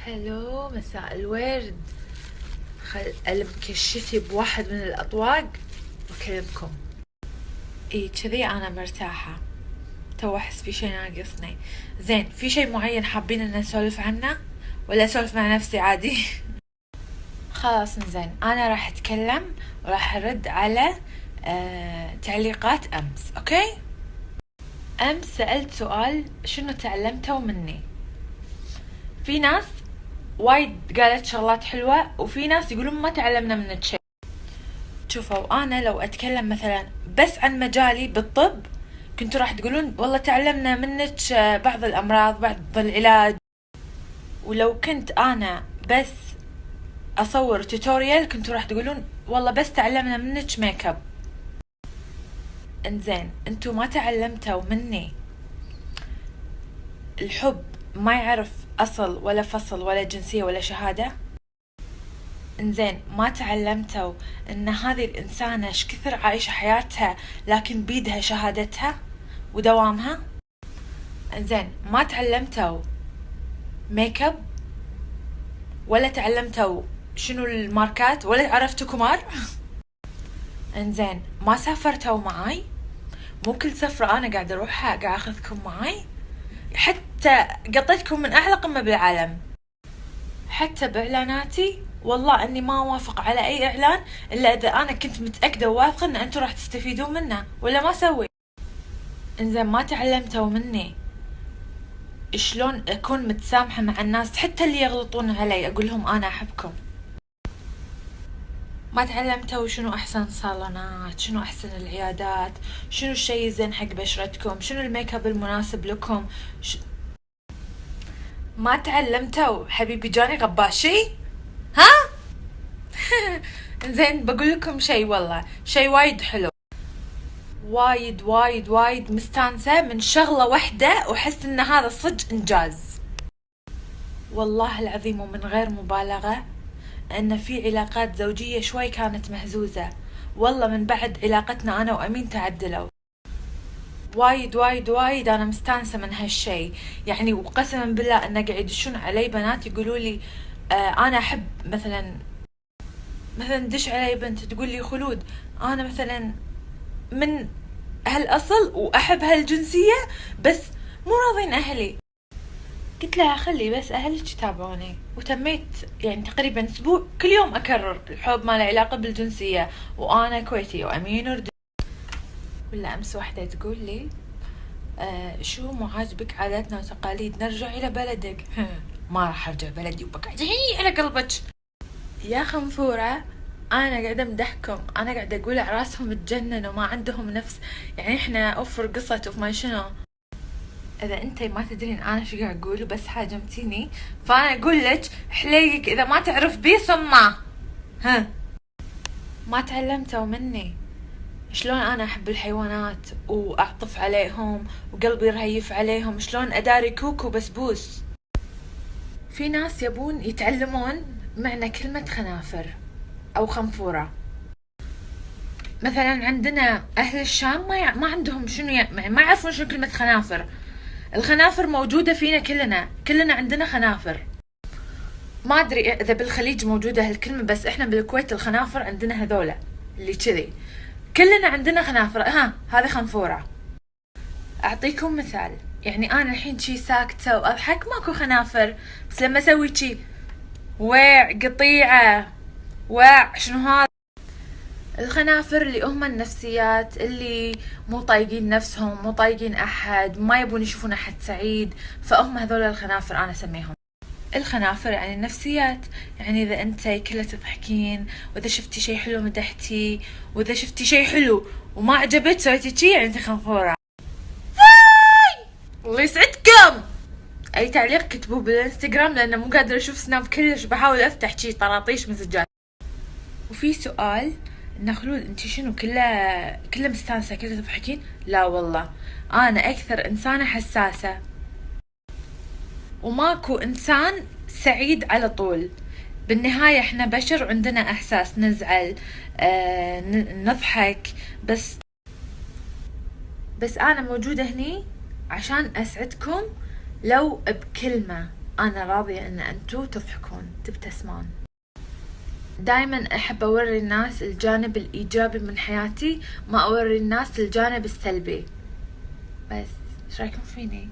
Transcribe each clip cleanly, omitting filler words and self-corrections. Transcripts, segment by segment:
هلو، مساء الورد. خل ألم كشتي بواحد من الأطواق وأكلمكم. إيه كذي أنا مرتاحة، تو أحس في شي ناقصني. زين، في شي معين حابين إن نسولف عنه ولا أسولف مع نفسي عادي؟ خلاص زين، أنا راح أتكلم وراح أرد على تعليقات أمس. أوكي؟ أمس سألت سؤال: شنو تعلمتوا مني؟ في ناس وايد قالت شغلات حلوة، وفي ناس يقولون ما تعلمنا منك شيء. شوفوا، أنا لو أتكلم مثلا بس عن مجالي بالطب كنتوا راح تقولون والله تعلمنا منك بعض الأمراض، بعض العلاج. ولو كنت أنا بس أصور توتوريال كنتوا راح تقولون والله بس تعلمنا منك ميك اب. انزين، انتوا ما تعلمتوا مني الحب ما يعرف أصل ولا فصل ولا جنسية ولا شهادة. انزين، ما تعلمتوا ان هذه الانسانة ايش كثر عايشة حياتها لكن بيدها شهادتها ودوامها. انزين، ما تعلمتوا ميك اب ولا تعلمتوا شنو الماركات ولا عرفتوا كمار. انزين، ما سافرتوا معاي، مو كل سفرة انا قاعدة اروحها قاعد اخذكم معاي، حتى قطيتكم من اعلى قمة بالعالم. حتى باعلاناتي والله اني ما اوافق على اي اعلان الا اذا انا كنت متاكده وواثقه ان انتم راح تستفيدون منه، ولا ما اسوي. انزين، ما تعلمتوا مني شلون اكون متسامحه مع الناس حتى اللي يغلطون علي اقول لهم انا احبكم. ما تعلمتوا شنو احسن صالونات، شنو احسن العيادات، شنو الشيء الزين حق بشرتكم، شنو الميك اب المناسب لكم. ما تعلمتوا حبيبي جاني غباشي؟ ها؟ زين، بقول لكم شيء، والله شيء وايد حلو، وايد وايد وايد مستانسة من شغلة واحدة وحس ان هذا صدق انجاز. والله العظيم ومن غير مبالغة ان في علاقات زوجية شوي كانت مهزوزة، والله من بعد علاقتنا انا وامين تعدلوا. وايد وايد وايد انا مستانسة من هالشي يعني، وقسما بالله ان قاعد يدشون علي بنات يقولوا لي انا احب مثلا دش علي بنت تقول لي خلود انا مثلا من هالاصل واحب هالجنسية بس مو راضين اهلي. قلت لها خلي بس اهلك يتابعوني، وتميت يعني تقريبا اسبوع كل يوم اكرر الحب ما له علاقة بالجنسية وانا كويتي وامين اردني. ولا امس واحدة تقول لي شو مو عاجبك عاداتنا وتقاليد نرجع الى بلدك. ما راح ارجع بلدي وبقعد على قلبك يا خنفورة. انا قاعدة امدحكم، انا قاعدة اقول اعراسهم تجننوا ما عندهم نفس، يعني احنا اوفر قصة اوف ما شنو. اذا انتي ما تدرين انا شو قاعد اقول بس هاجمتيني فانا اقول لك حليك اذا ما تعرف بي صمة. ها، ما تعلمتوا مني شلون انا احب الحيوانات واعطف عليهم وقلبي رهيف عليهم، شلون اداري كوكو بسبوس. في ناس يبون يتعلمون معنى كلمة خنافر او خنفورة. مثلا عندنا اهل الشام ما عندهم شنو يعني ما يعرفون شنو كلمة خنافر. الخنافر موجودة فينا كلنا عندنا خنافر. ما ادري اذا بالخليج موجودة هالكلمة، بس احنا بالكويت الخنافر عندنا هذولا اللي كذي كلنا عندنا خنافر. هذه خنفورة. اعطيكم مثال، يعني انا الحين شي ساكتة واضحك ماكو خنافر، بس لما اسوي شي ويع قطيعة ويع شنو هذا. الخنافر اللي هم النفسيات اللي مو طايقين نفسهم، مو طايقين احد، ما يبون يشوفون احد سعيد، فهم هذول الخنافر انا اسميهم. الخنافر يعني النفسيات، يعني اذا انتي كلها تضحكين، واذا شفتي شي حلو مدحتي، واذا شفتي شي حلو وما عجبك سويتي شي يعني انتي خنفورة. الله يسعدكم. اي تعليق كتبوه بالانستغرام لانه مو قادرة اشوف سناب كلش، بحاول افتح شي طراطيش مسجات. وفي سؤال ان خلود انتي شنو كلها مستانسة كلها تضحكين؟ لا والله انا اكثر انسانة حساسة، وماكو انسان سعيد على طول. بالنهاية احنا بشر وعندنا احساس، نزعل نضحك، بس انا موجودة هني عشان اسعدكم لو بكلمة. أنا راضية إن أنتو تضحكون تبتسمون. دايما أحب أوري الناس الجانب الإيجابي من حياتي، ما أوري الناس الجانب السلبي. بس إيش رأيكم فيني؟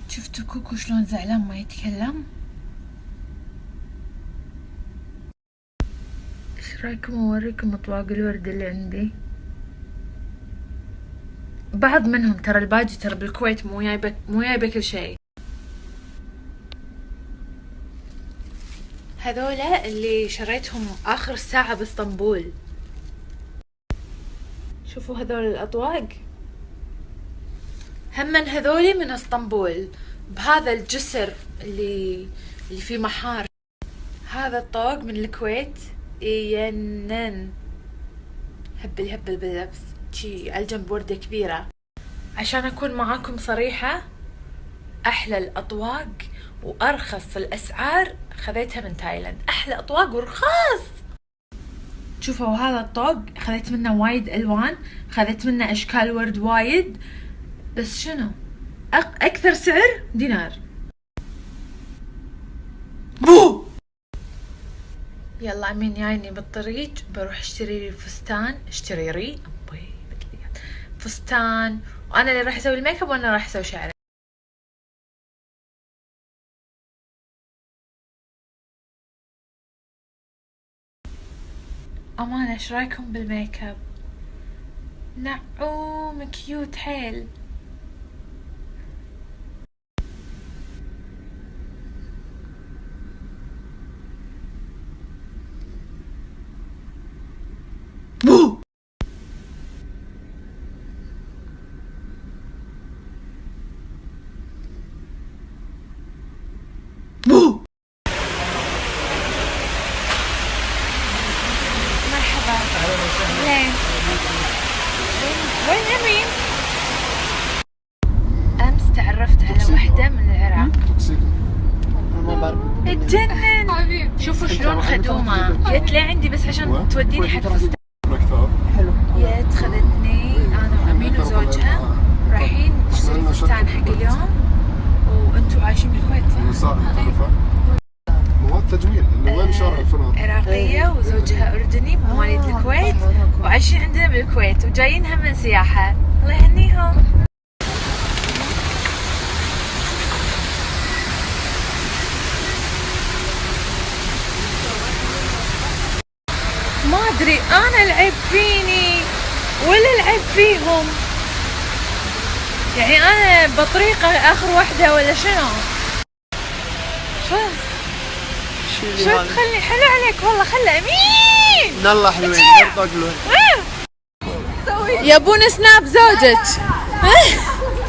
شفتوا كوكو شلون زعلان ما يتكلم؟ إيش رأيكم أوريكم أطواق الورد اللي عندي؟ بعض منهم ترى، الباقي ترى بالكويت، مو جايبة كل شيء. هذولا اللي شريتهم آخر ساعة باسطنبول. شوفوا هذول الأطواق، همن هذولي من اسطنبول، بهذا الجسر اللي في محار. هذا الطوق من الكويت ينن، هبل باللبس شي على جنب وردة كبيرة. عشان أكون معاكم صريحة، أحلى الأطواق وأرخص الأسعار خذيتها من تايلاند. أحلى أطواق ورخاص. شوفوا هذا الطوق خذيت منه وايد ألوان، خذيت منه أشكال ورد وايد، بس شنو أكثر سعر دينار. بو يلا أمين جايني بالطريق، بروح اشتري لي فستان، فستان، وأنا اللي راح أسوي الميك اب وأنا راح أسوي شعري. أمانة إيش رايكم بالميك اب؟ نعوم كيوت حيل. بو بو مرحبا. لين وين أمين؟ أمس تعرفت على وحدة من العراق اتجنن. شوفوا شلون خدومة. جت لي عندي بس عشان توديني حق فستان. جت خذتني أنا وأمين وزوجها، رايحين نشتري فستان حق اليوم. وأنتوا عايشين بالكويت صح؟ مواد تجميل اللي وين شارع الفنادق. عراقية وزوجها أردني مواليد الكويت، وعايشين عندنا بالكويت وجايين هم من سياحة. الله يهنيهم. ما أدري أنا العيب فيني ولا العيب فيهم، يعني أنا بطريقة آخر واحدة ولا شنو؟ شو تخلي حلو عليك والله. خلى أمين من الله حلوين برضه حلوين. يبون سناب زوجك.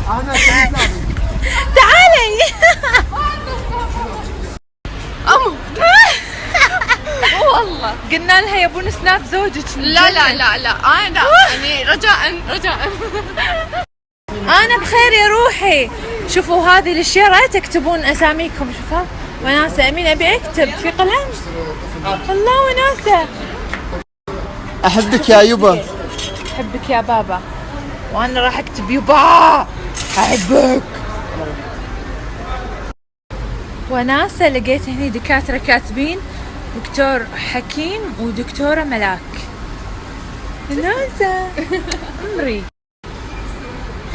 انا سناب. تعالي. أمو والله قلنا لها يبون سناب زوجك. لا أنا يعني رجاء أنا بخير يا روحي. شوفوا هذه الشيرة تكتبون أساميكم. شوفها وناسة. أمين أبي أكتب في قلم. الله وناسة. احبك يا يبا. أحبك يا بابا. وأنا راح أكتب يبا أحبك. وناسة لقيت هني دكاترة كاتبين دكتور حكيم ودكتورة ملاك. وناسة عمري.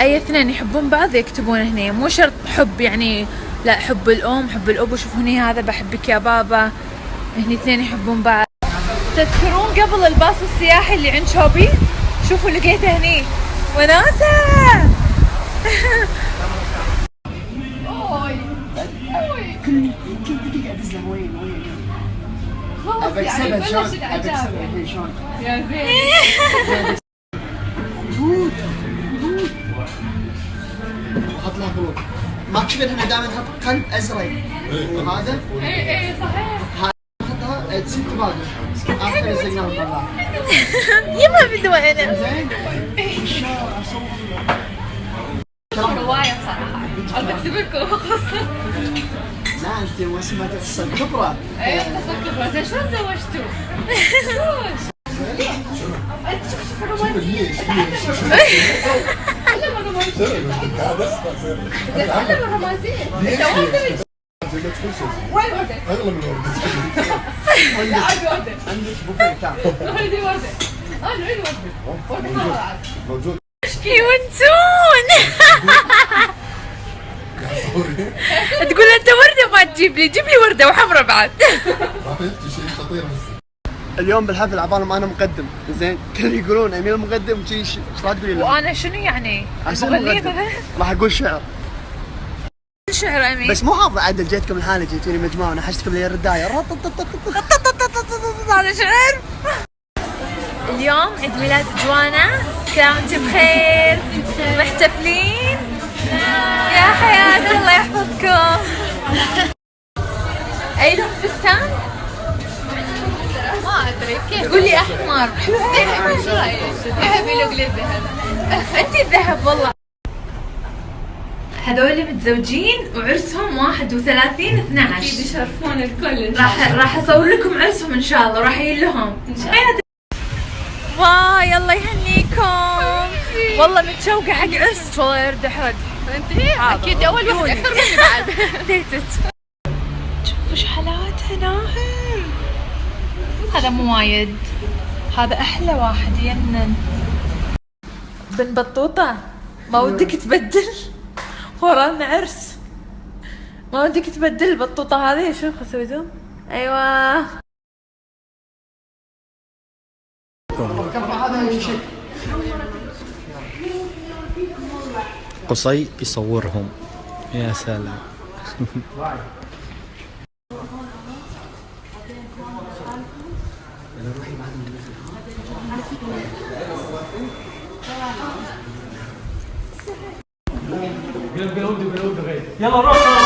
أي اثنين يحبون بعض يكتبون هني، مو شرط حب يعني، لا حب الأم حب الأب. وشوف هني هذا بحبك يا بابا. هني اثنين يحبون بعض. تذكرون قبل الباص السياحي اللي عند شوبيز؟ شوفوا لقيته هني. وناسة. كل دقيقة أدزله وين أبكسبها شلون الحين شلون يا زين. حط له خلود. ما تشوف هنا دائما نحط قلب أزرق وهذا. اي صحيح. نحطها تصير تبادل. آخر زيناه نطلعها. يما بدو أنا. زين. الشارع رواية بصراحة. أكتب لكم قصة. لا أنت ما سمعت قصة كبرى. أيوة قصة كبرى. زين شلون زوجتوا؟ شلون؟ أنت شوف الرواية. قاعد اسمع سر. تتعلم الرومانسية. انت وين وردة؟ اغلى من الورد. لا عندي وردة. عندك بوفيه تعال. هذه وردة. نريد وردة. وردة طلعت. موجود. يونسون. تقول انت ورده ما تجيب لي، جيب لي ورده وحمرة بعد. راح يحكي شيء خطير هسه. اليوم بالحفل عبالهم انا مقدم، زين كانوا يقولون امير المقدم شيء ايش راح تقولي له؟ وانا شنو يعني؟ عشان مغنية المقدم. مثلا؟ راح اقول شعر شعر امين. بس مو حافظ عدل. جيتكم الحالة جيتوني مجموعة ونحشتكم لي الرداية. هذا شعر. اليوم عيد ميلاد جوانا، كل عام وانتم بخير، محتفلين يا حياة الله يحفظكم. اي لون فستان؟ ما ادري كيف. قولي احمر. ذهب شو رايك؟ ذهب يلوق لي الذهب. انتي الذهب والله. هذول متزوجين وعرسهم 31/12. اكيد يشرفون الكل. راح اصور لكم عرسهم ان شاء الله، وراح يجي لهم ان شاء الله. واي الله يهنيكم، والله متشوقة حق عرس، والله يرد احرد. انت اكيد اول واحد اكثر مني بعد. ديتت. شوفوا ايش حلاوتها ناهم. هذا مو وايد، هذا احلى واحد ينن. بن بطوطة ما ودك تبدل؟ ورانا عرس، ما ودك تبدل البطوطة هذه؟ شوف اسوي زوم. ايوه قصي يصورهم. يا سلام. يلا روح.